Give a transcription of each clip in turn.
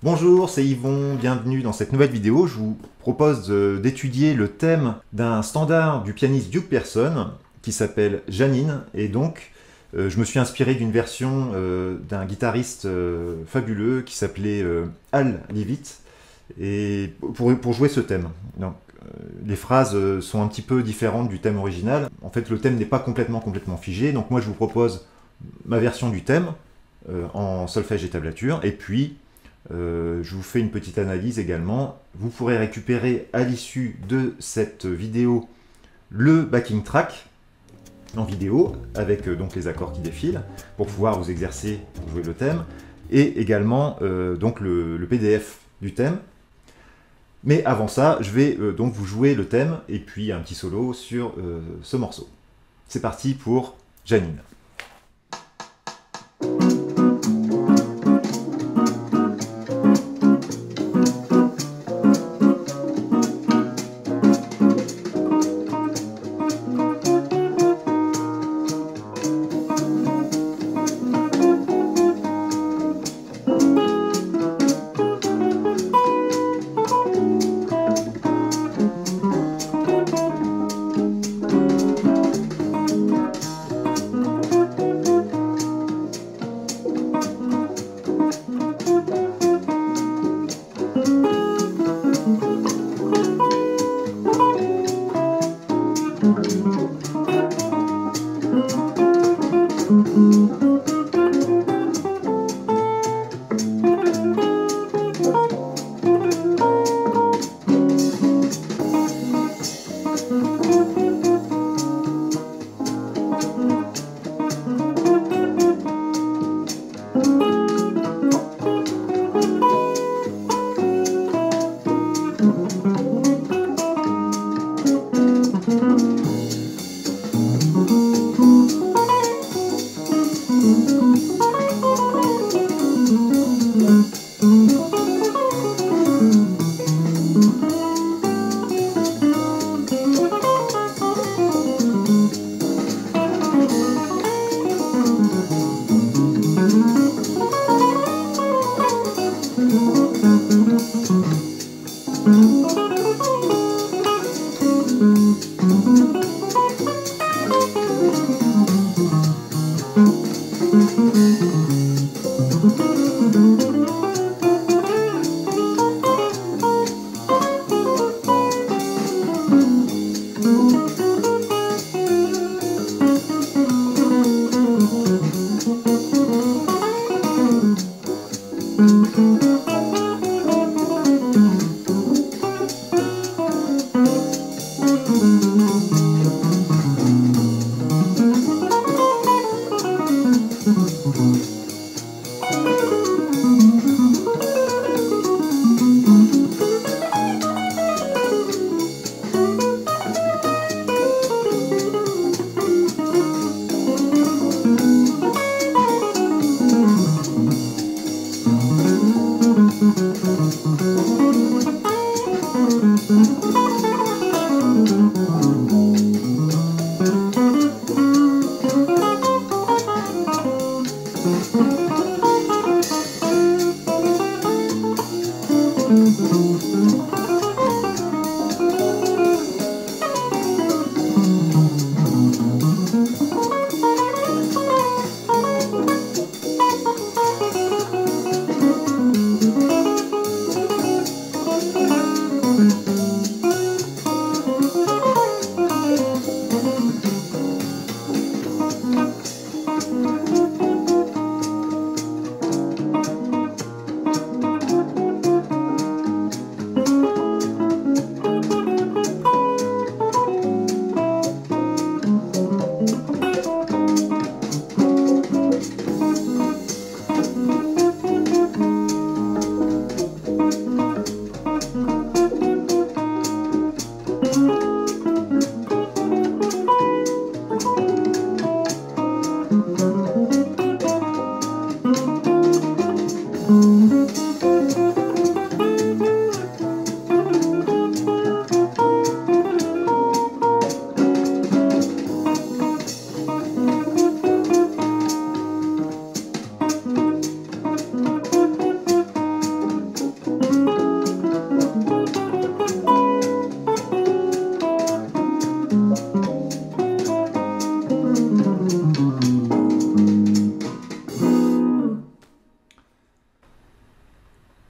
Bonjour, c'est Yvon, bienvenue dans cette nouvelle vidéo. Je vous propose d'étudier le thème d'un standard du pianiste Duke Pearson qui s'appelle Janine, et donc je me suis inspiré d'une version d'un guitariste fabuleux qui s'appelait Al Leavitt, et pour jouer ce thème. Donc, les phrases sont un petit peu différentes du thème original. En fait, le thème n'est pas complètement figé, donc moi je vous propose ma version du thème en solfège et tablature, et puis je vous fais une petite analyse également. Vous pourrez récupérer à l'issue de cette vidéo le backing track en vidéo avec donc les accords qui défilent pour pouvoir vous exercer pour jouer le thème, et également donc le PDF du thème. Mais avant ça, je vais donc vous jouer le thème et puis un petit solo sur ce morceau. C'est parti pour Janine.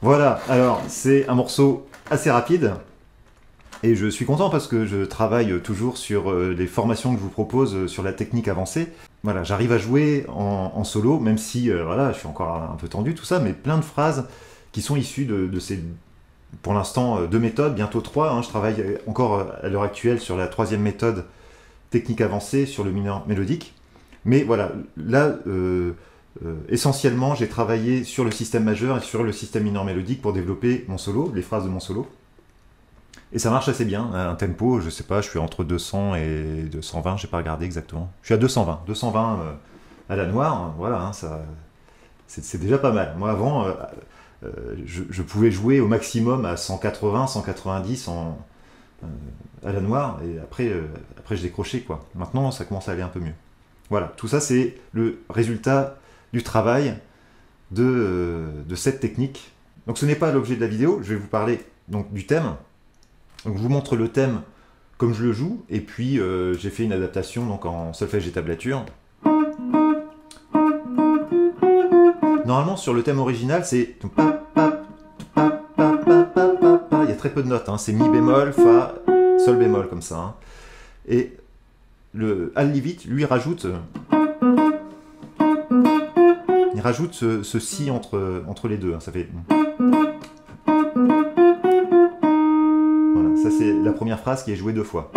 Voilà, alors c'est un morceau assez rapide. Et je suis content parce que je travaille toujours sur les formations que je vous propose sur la technique avancée. Voilà, j'arrive à jouer en solo, même si voilà, je suis encore un peu tendu, tout ça, mais plein de phrases qui sont issues de ces, pour l'instant, 2 méthodes, bientôt 3. Hein. Je travaille encore à l'heure actuelle sur la 3e méthode technique avancée, sur le mineur mélodique. Mais voilà, là, essentiellement, j'ai travaillé sur le système majeur et sur le système mineur mélodique pour développer mon solo, les phrases de mon solo. Et ça marche assez bien, un tempo, je sais pas, je suis entre 200 et 220, j'ai pas regardé exactement. Je suis à 220 à la noire, voilà, hein, c'est déjà pas mal. Moi avant, je pouvais jouer au maximum à 180, 190 à la noire, et après je décrochais quoi. Maintenant ça commence à aller un peu mieux. Voilà, tout ça c'est le résultat du travail de cette technique. Donc ce n'est pas l'objet de la vidéo, je vais vous parler donc du thème. Donc je vous montre le thème comme je le joue, et puis j'ai fait une adaptation donc en solfège et tablature. Normalement sur le thème original c'est... Il y a très peu de notes, hein. C'est mi bémol, fa, sol bémol comme ça. Hein. Et le Al Leavitt, lui, rajoute... Il rajoute ce si entre les deux, hein. Ça fait... Ça, c'est la première phrase qui est jouée 2 fois.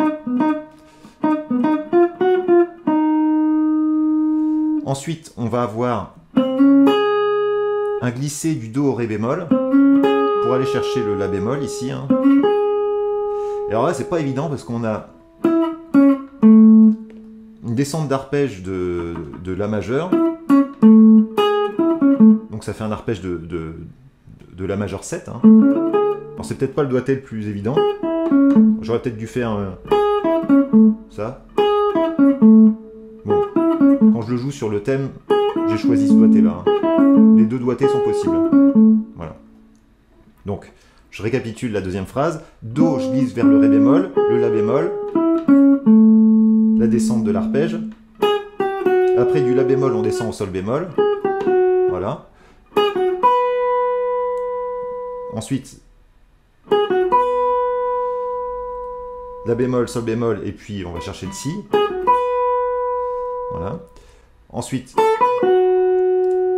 Ensuite, on va avoir un glissé du Do au Ré bémol pour aller chercher le La bémol ici. Hein. Et alors là, c'est pas évident parce qu'on a une descente d'arpège de La majeur. Donc ça fait un arpège de La majeur 7. Hein. Alors c'est peut-être pas le doigté le plus évident. J'aurais peut-être dû faire ça. Bon, quand je le joue sur le thème, j'ai choisi ce doigté-là. Hein. Les 2 doigtés sont possibles. Voilà. Donc, je récapitule la deuxième phrase. Do, je glisse vers le Ré bémol, le La bémol, la descente de l'arpège. Après du La bémol, on descend au Sol bémol. Voilà. Ensuite, La bémol, Sol bémol, et puis on va chercher le Si. Voilà. Ensuite,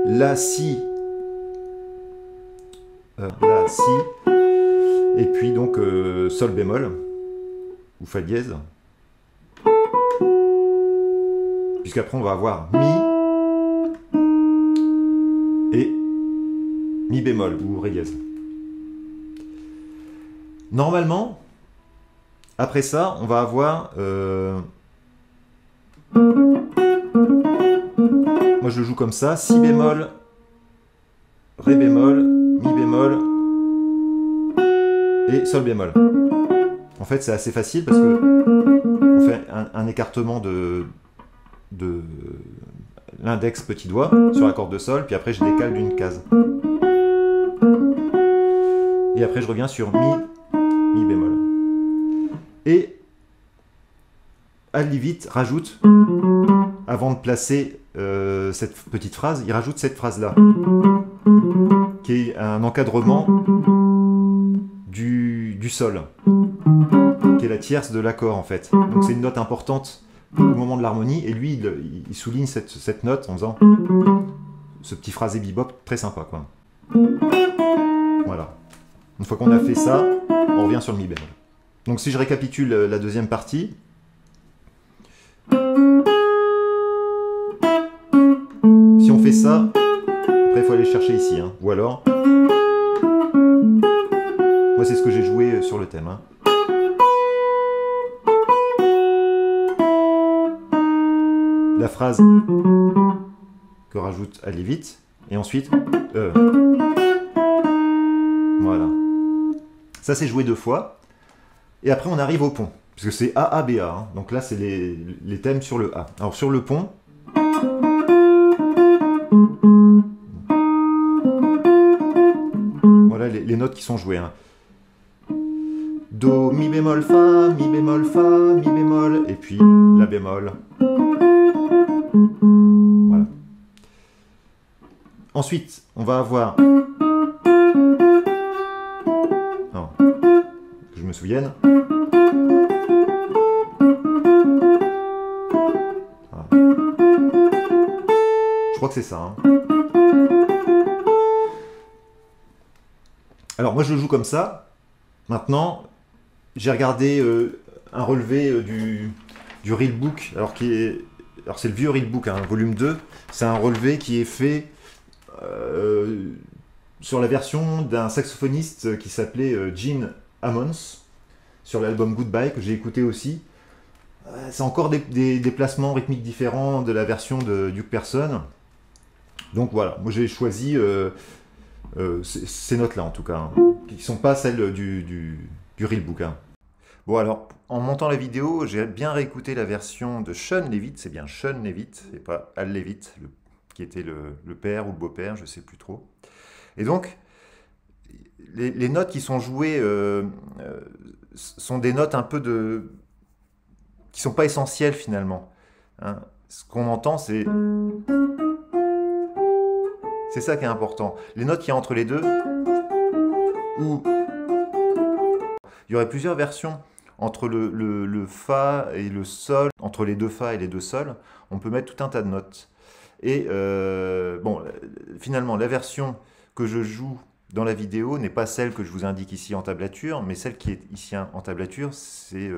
La, Si. La, Si. Et puis donc Sol bémol, ou Fa dièse. Puisqu'après on va avoir Mi et Mi bémol, ou Ré dièse. Normalement, après ça, on va avoir... Moi, je le joue comme ça. Si bémol, Ré bémol, Mi bémol et Sol bémol. En fait, c'est assez facile parce que on fait un écartement de l'index petit doigt sur la corde de Sol, puis après, je décale d'une case. Et après, je reviens sur Mi bémol. Et Al Leavitt rajoute, avant de placer cette petite phrase, il rajoute cette phrase-là, qui est un encadrement du Sol, qui est la tierce de l'accord en fait. Donc c'est une note importante au moment de l'harmonie, et lui, il souligne cette note en faisant ce petit phrasé bebop très sympa, quoi. Voilà. Une fois qu'on a fait ça, on revient sur le Mi bémol. Donc si je récapitule la deuxième partie, si on fait ça, après il faut aller chercher ici, hein. Ou alors, moi c'est ce que j'ai joué sur le thème. Hein. La phrase que rajoute Al Leavitt, et ensuite, voilà. Ça c'est joué 2 fois. Et après, on arrive au pont, puisque c'est A, A, B, A. Hein. Donc là, c'est les thèmes sur le A. Alors, sur le pont, voilà les notes qui sont jouées. Hein. Do, Mi bémol, Fa, Mi bémol, Fa, Mi bémol, et puis La bémol. Voilà. Ensuite, on va avoir me souvienne. Voilà. Je crois que c'est ça. Hein. Alors moi je joue comme ça. Maintenant, j'ai regardé un relevé du Reelbook, alors c'est le vieux Reelbook, hein, volume 2. C'est un relevé qui est fait sur la version d'un saxophoniste qui s'appelait Gene Ammons, sur l'album Goodbye, que j'ai écouté aussi. C'est encore des placements rythmiques différents de la version de Duke Person. Donc voilà, moi j'ai choisi ces notes-là en tout cas, hein, qui ne sont pas celles du Reelbook. Hein. Bon alors, en montant la vidéo, j'ai bien réécouté la version de Sean Levitt, c'est bien Sean Levitt, et pas Al Levitt, qui était le père ou le beau-père, je ne sais plus trop. Et donc, les notes qui sont jouées sont des notes un peu qui ne sont pas essentielles finalement. Hein. Ce qu'on entend, c'est ça qui est important. Les notes qu'il y a entre les deux, ou il y aurait plusieurs versions entre le Fa et le Sol, entre les deux Fa et les deux Sol, on peut mettre tout un tas de notes. Et bon, finalement, la version que je joue dans la vidéo n'est pas celle que je vous indique ici en tablature, mais celle qui est ici en tablature, c'est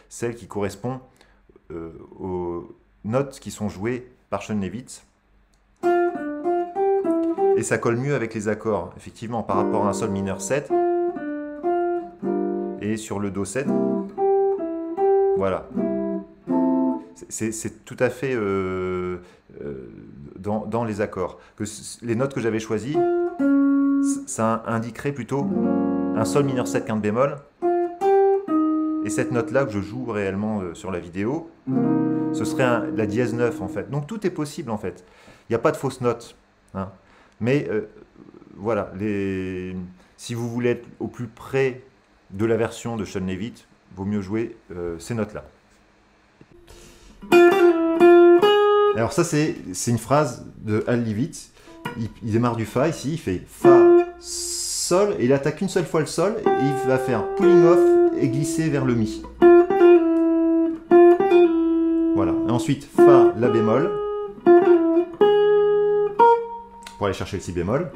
celle qui correspond aux notes qui sont jouées par Sean Levitt. Et ça colle mieux avec les accords, effectivement, par rapport à un Sol mineur 7 et sur le Do 7. Voilà. C'est tout à fait dans les accords. Les notes que j'avais choisies, ça indiquerait plutôt un Sol mineur 7 quinte bémol. Et cette note-là que je joue réellement sur la vidéo, ce serait la dièse 9 en fait. Donc tout est possible en fait. Il n'y a pas de fausses notes. Hein. Mais voilà, si vous voulez être au plus près de la version de Sean Levitt, vaut mieux jouer ces notes-là. Alors ça, c'est une phrase de Al Levitt. Il démarre du Fa ici, il fait Fa, Sol, et il attaque une seule fois le Sol, et il va faire pulling off et glisser vers le Mi. Voilà. Et ensuite, Fa, La bémol, pour aller chercher le Si bémol.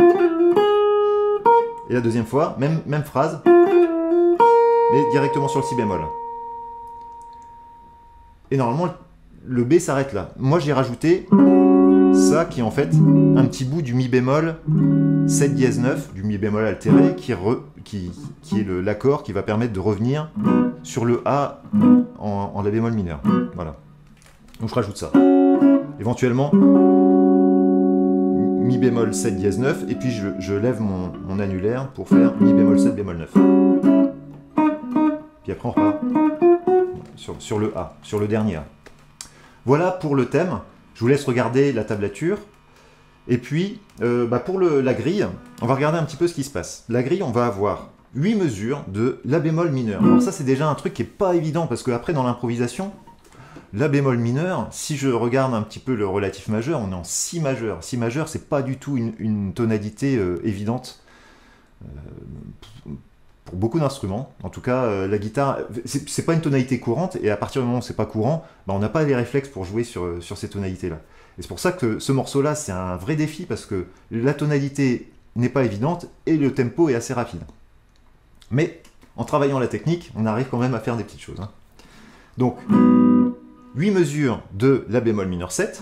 Et la deuxième fois, même phrase, mais directement sur le Si bémol. Et normalement, le B s'arrête là. Moi, j'ai rajouté ça qui est en fait un petit bout du Mi bémol 7 dièse 9, du Mi bémol altéré, qui est l'accord qui va permettre de revenir sur le A en La bémol mineur. Voilà. Donc je rajoute ça. Éventuellement, Mi bémol 7 dièse 9, et puis je lève mon annulaire pour faire Mi bémol 7 bémol 9. Puis après on repart sur le A, sur le dernier A. Voilà pour le thème. Je vous laisse regarder la tablature. Et puis, pour la grille, on va regarder un petit peu ce qui se passe. La grille, on va avoir 8 mesures de La bémol mineur. Alors ça, c'est déjà un truc qui n'est pas évident, parce qu'après, dans l'improvisation, La bémol mineur, si je regarde un petit peu le relatif majeur, on est en Si majeur. Si majeur, c'est pas du tout une tonalité évidente pour beaucoup d'instruments. En tout cas, la guitare, c'est pas une tonalité courante, et à partir du moment où c'est pas courant, on n'a pas les réflexes pour jouer sur ces tonalités-là. Et c'est pour ça que ce morceau-là, c'est un vrai défi, parce que la tonalité n'est pas évidente, et le tempo est assez rapide. Mais, en travaillant la technique, on arrive quand même à faire des petites choses. Hein. Donc, 8 mesures de La bémol mineur 7.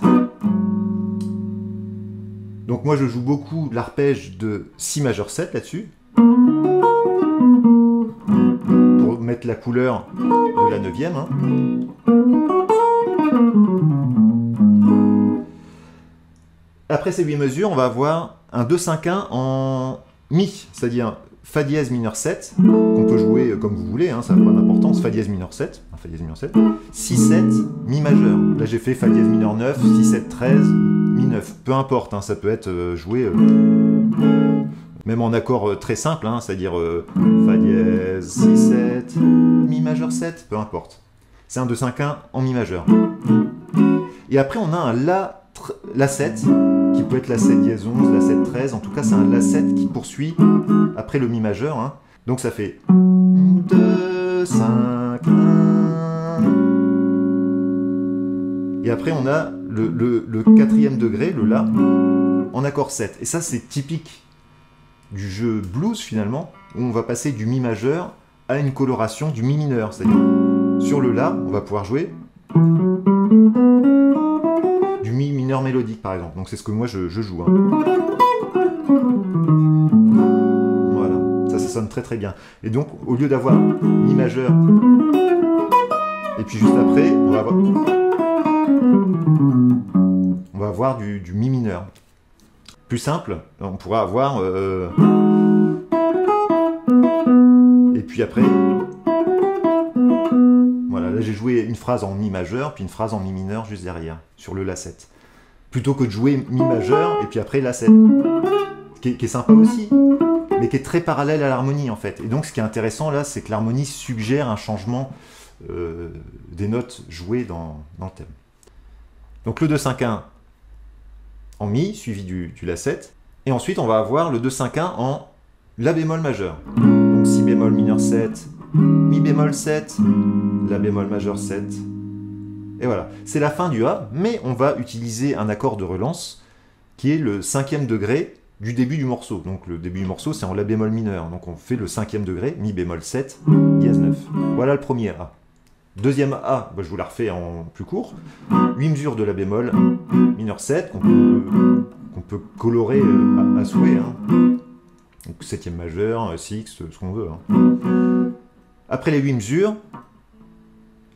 Donc moi, je joue beaucoup l'arpège de Si majeur 7 là-dessus, pour mettre la couleur de la 9e. Hein. Après ces 8 mesures, on va avoir un 2-5-1 en Mi, c'est-à-dire Fa dièse mineur 7, qu'on peut jouer comme vous voulez, hein, ça n'a pas d'importance, Fa dièse mineur 7, Fa dièse mineur 7, Si 7, Mi majeur. Là j'ai fait Fa dièse mineur 9, Si 7 13, Mi 9, peu importe, hein, ça peut être joué même en accord très simple, hein, c'est-à-dire Fa dièse, Si 7, Mi majeur 7, peu importe. C'est un 2-5-1 en Mi majeur. Et après on a un La 7, qui peut être La 7 dièse 11, La 7 13, en tout cas c'est un La 7 qui poursuit après le Mi majeur. Hein. Donc ça fait 2, 5, 1. Et après, on a le quatrième degré, le La, en accord 7. Et ça, c'est typique du jeu blues, finalement, où on va passer du Mi majeur à une coloration du Mi mineur. C'est-à-dire, sur le La, on va pouvoir jouer du Mi mineur mélodique, par exemple. Donc c'est ce que moi, je joue. Hein. Voilà, ça sonne très très bien. Et donc, au lieu d'avoir Mi majeur, et puis juste après, on va avoir du Mi mineur. Plus simple, on pourra avoir... et puis après... Voilà, là j'ai joué une phrase en Mi majeur, puis une phrase en Mi mineur juste derrière, sur le La 7. Plutôt que de jouer Mi majeur, et puis après La 7. Qui est sympa aussi, mais qui est très parallèle à l'harmonie en fait. Et donc ce qui est intéressant là, c'est que l'harmonie suggère un changement des notes jouées dans le thème. Donc le 2-5-1 en Mi, suivi du La 7. Et ensuite, on va avoir le 2-5-1 en La bémol majeur. Donc Si bémol mineur 7, Mi bémol 7, La bémol majeur 7. Et voilà, c'est la fin du A, mais on va utiliser un accord de relance qui est le 5e degré du début du morceau. Donc le début du morceau, c'est en La bémol mineur. Donc on fait le 5e degré, Mi bémol 7, dièse 9. Voilà le premier A. Deuxième A, je vous la refais en plus court. 8 mesures de La bémol mineur 7, qu'on peut colorer à souhait. Hein. Donc 7e majeur, 6, ce qu'on veut. Hein. Après les 8 mesures,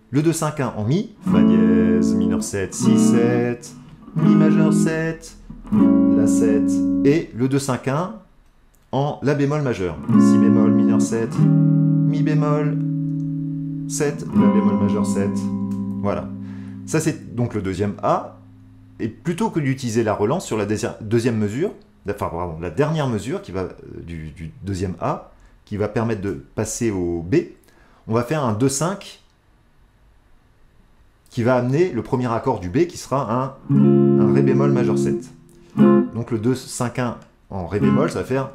le 2-5-1 en Mi, Fa dièse, mineur 7, Si 7, Mi majeur 7, La 7, et le 2-5-1 en La bémol majeur, Si bémol mineur 7, Mi bémol 7, La bémol majeur 7, voilà. Ça c'est donc le deuxième A, et plutôt que d'utiliser la relance sur la deuxième mesure, enfin pardon, la dernière mesure qui va, du deuxième A, qui va permettre de passer au B, on va faire un 2-5 qui va amener le premier accord du B qui sera un Ré bémol majeur 7. Donc le 2-5-1 en Ré bémol, ça va faire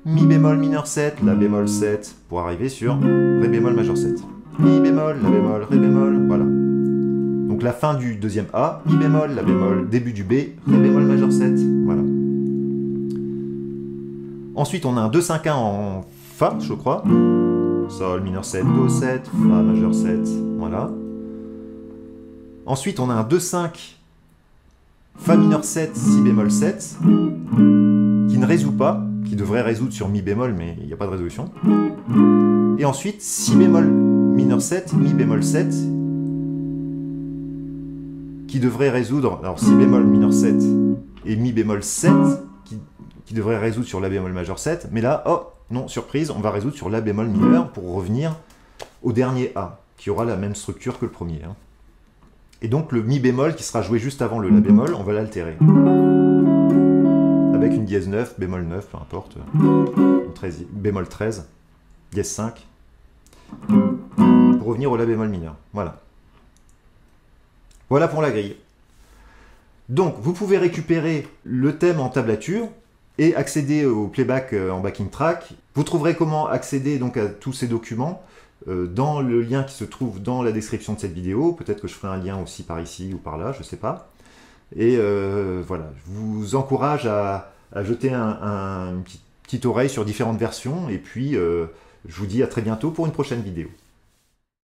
Mi bémol mineur 7, La bémol 7, pour arriver sur Ré bémol majeur 7. Mi bémol, La bémol, Ré bémol, voilà. Donc la fin du deuxième A, Mi bémol, La bémol, début du B, Ré bémol majeur 7, voilà. Ensuite on a un 2-5-1 en Fa, je crois. Sol mineur 7, Do 7, Fa majeur 7, voilà. Ensuite on a un 2-5 Fa mineur 7, Si bémol 7, qui ne résout pas, qui devrait résoudre sur Mi bémol, mais il n'y a pas de résolution. Et ensuite, Si bémol mineur 7, Mi bémol 7, qui devrait résoudre, alors Si bémol mineur 7 et Mi bémol 7, qui devrait résoudre sur La bémol majeur 7, mais là, oh, non, surprise, on va résoudre sur La bémol mineur pour revenir au dernier A, qui aura la même structure que le premier. Hein. Et donc le Mi bémol qui sera joué juste avant le La bémol, on va l'altérer. Avec une dièse 9, bémol 9, peu importe, bémol 13, dièse 5, pour revenir au La bémol mineur. Voilà. Voilà pour la grille. Donc vous pouvez récupérer le thème en tablature et accéder au playback en backing track. Vous trouverez comment accéder donc à tous ces documents dans le lien qui se trouve dans la description de cette vidéo. Peut-être que je ferai un lien aussi par ici ou par là, je ne sais pas. Et voilà, je vous encourage à jeter une petite oreille sur différentes versions. Et puis, je vous dis à très bientôt pour une prochaine vidéo.